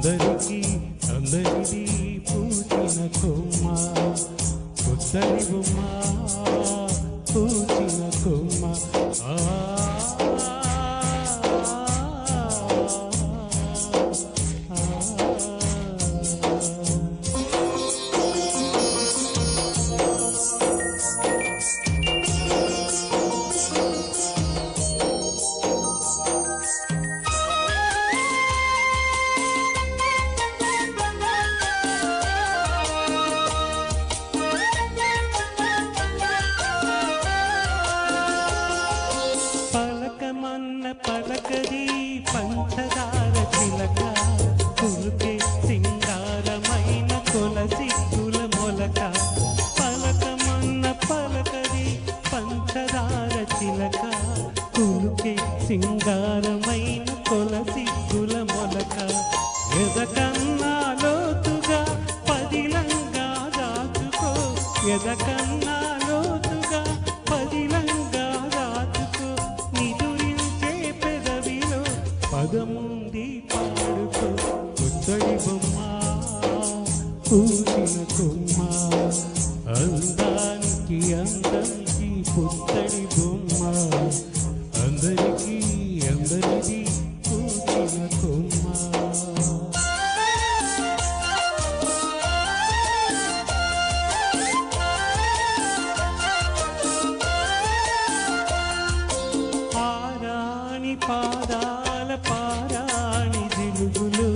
అందరికీ అందరిది పూచిన కొమ్మ పుత్తడి బొమ్మ పూచిన కొమ్మ పలకది పంచదార చిలక కులుకే సింగారమైన కొలసిక్కుల మొలక పలకమన్న పలకది పంచదార చిలక కులుకే సింగారమైన కొలసిక్కుల మొలక ఎదకన్నా లోతుగా పదిలంగా దాచుకో ఎదకన్నా లోతుగా పదిలంగా దాచుకో పదముంది పాడుకో పుత్తడి బొమ్మ పూసిన కొమ్మ అందానికి అందంకి పుత్తడి బొమ్మ అందరికీ అందరిది పూసిన కొమ్మ ఆరాణి పాదాల పారాణి జిలుగులు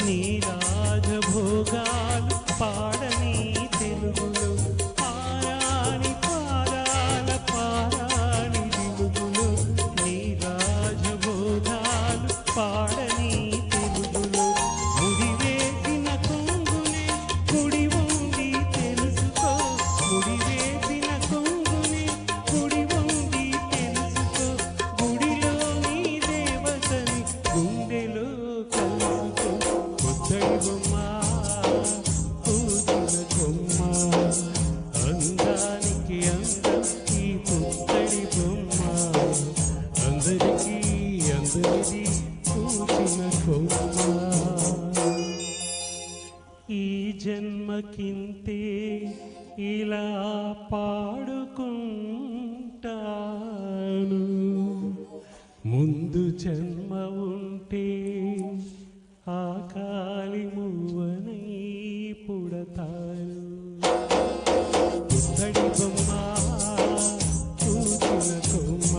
నీ రాజభోగాలు పాడని తెలుగులు ఆరాణి పాదాల పారాణి జిలుగులు నీ రాజభోగాలు పాడని తెలుగులు ముడివేసిన కొంగునే కుడి ఉంది తెలుసుకో ముడివేసిన కొంగునే కుడి ఉంది తెలుసుకో గుడిలో నీ దేవతని గుండెలో కలుసుకో పుత్తడి బొమ్మ పూసిన కొమ్మ అందానికి అందం ఈ పుత్తడి బొమ్మ అందరికీ అందరిది పూసిన కొమ్మ ఈ జన్మకింతే ఇలా పాడుకుంటాను ముందు జన్మ ఉంటే ఆ కాలి మూవనై పుడతాను పుత్తడి బొమ్మ పూసిన కొమ్మ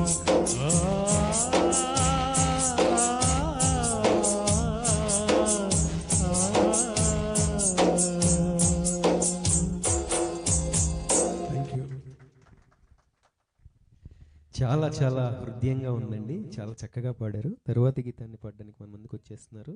చాలా చాలా హృదయంగా ఉందండి. చాలా చక్కగా పాడారు. తరువాతి గీతాన్ని పాడడానికి మన ముందుకు వచ్చేస్తున్నారు.